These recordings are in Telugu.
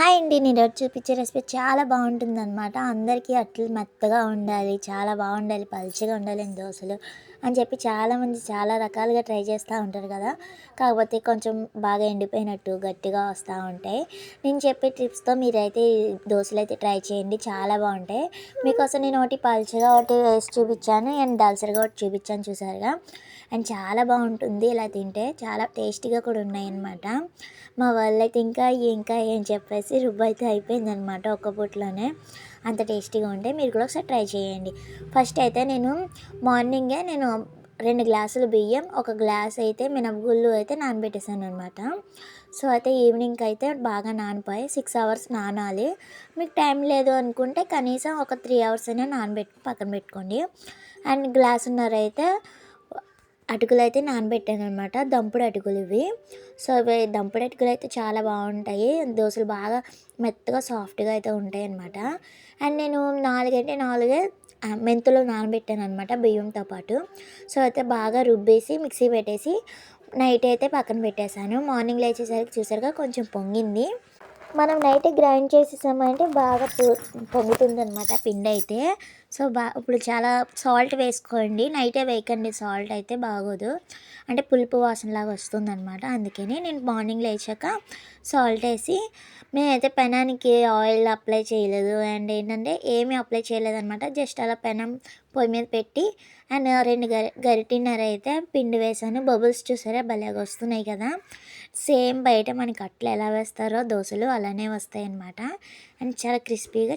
హాయ్ అండి. నేను ఈరోజు చూపించే రెసిపీ చాలా బాగుంటుందన్నమాట. అందరికీ అట్లు మెత్తగా ఉండాలి, చాలా బాగుండాలి, పలుచగా ఉండాలి దోసలు అని చెప్పి చాలామంది చాలా రకాలుగా ట్రై చేస్తూ ఉంటారు కదా. కాకపోతే కొంచెం బాగా ఎండిపోయినట్టు గట్టిగా వస్తూ ఉంటాయి. నేను చెప్పే టిప్స్తో మీరైతే ఈ దోశలు అయితే ట్రై చేయండి, చాలా బాగుంటాయి. మీకోసం నేను ఒకటి పలుచగా ఒకటి వేసి చూపించాను అండ్ దలసరిగా ఒకటి చూపించాను, చూసారుగా. అండ్ చాలా బాగుంటుంది, ఇలా తింటే చాలా టేస్టీగా కూడా ఉన్నాయన్నమాట. మా వాళ్ళైతే ఇంకా ఏం చెప్పేసి రుబ్బైతే అయిపోయిందనమాట ఒక్క పూటలోనే. అంత టేస్టీగా ఉంటే మీరు కూడా ఒకసారి ట్రై చేయండి. ఫస్ట్ అయితే మార్నింగే 2 గ్లాసులు బియ్యం, 1 గ్లాస్ అయితే మినపగుళ్ళు అయితే నానబెట్టేసాను అనమాట. సో అయితే ఈవినింగ్కి అయితే బాగా నానిపోయి 6 అవర్స్ నానాలి. మీకు టైం లేదు అనుకుంటే కనీసం ఒక 3 అవర్స్ అయినా పక్కన పెట్టుకోండి. అండ్ గ్లాసున్నర అయితే అటుకులైతే నానబెట్టాననమాట. దంపుడు అటుకులు ఇవి. సో ఇవి దంపుడు అటుకులు అయితే చాలా బాగుంటాయి. దోసలు బాగా మెత్తగా సాఫ్ట్గా అయితే ఉంటాయన్నమాట. అండ్ నేను 4 మెంతులు నానబెట్టాననమాట బియ్యంతో పాటు. సో అయితే బాగా రుబ్బేసి మిక్సీ పెట్టేసి నైట్ అయితే పక్కన పెట్టేశాను. మార్నింగ్ లేచేసరికి చూసారుగా కొంచెం పొంగింది. మనం నైటే గ్రైండ్ చేసేసామంటే బాగా పొంగుతుందనమాట పిండి అయితే. సో ఇప్పుడు చాలా సాల్ట్ వేసుకోండి, నైటే వేయకండి, సాల్ట్ అయితే బాగోదు, అంటే పులుపు వాసనలాగా వస్తుందనమాట. అందుకని నేను మార్నింగ్ లేచాక సాల్ట్ వేసి, నేనైతే పెనానికి ఆయిల్ అప్లై చేయలేదు అండ్ ఏంటంటే ఏమీ అప్లై చేయలేదనమాట. జస్ట్ అలా పెనం పొయ్యి మీద పెట్టి అండ్ 2 గరిటెన్నర అయితే పిండి వేసాను. బబుల్స్ చూసారా భలేగా వస్తున్నాయి కదా. సేమ్ బయట మనకి అట్లు ఎలా వేస్తారో దోశలు అలానే వస్తాయన్నమాట. అండ్ చాలా క్రిస్పీగా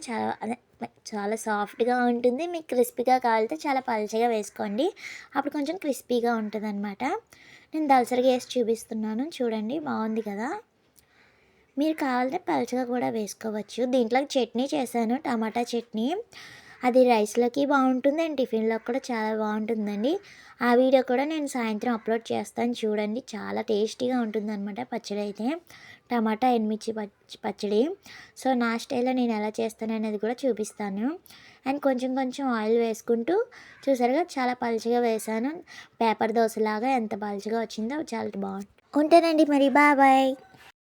చాలా సాఫ్ట్గా ఉంటుంది. మీకు క్రిస్పీగా కావాలంటే చాలా పలుచగా వేసుకోండి, అప్పుడు కొంచెం క్రిస్పీగా ఉంటుందన్నమాట. నేను దలసరిగా వేసి చూపిస్తున్నాను, చూడండి బాగుంది కదా. మీరు కావాలంటే పలుచగా కూడా వేసుకోవచ్చు. దీంట్లో చట్నీ చేశాను, టమాటా చట్నీ. అది రైస్లోకి బాగుంటుంది అండ్ టిఫిన్లోకి కూడా చాలా బాగుంటుందండి. ఆ వీడియో కూడా నేను సాయంత్రం అప్లోడ్ చేస్తాను, చూడండి. చాలా టేస్టీగా ఉంటుందన్నమాట పచ్చడి అయితే, టమాటా ఎండుమిర్చి పచ్చడి. సో నా స్టైల్లో నేను ఎలా చేస్తాను అనేది కూడా చూపిస్తాను. అండ్ కొంచెం కొంచెం ఆయిల్ వేసుకుంటూ చూసారుగా చాలా పలుచగా వేసాను. పేపర్ దోశలాగా ఎంత పలుచగా వచ్చిందో చాలా బాగుంటుంది. ఉంటానండి మరి, బాయ్.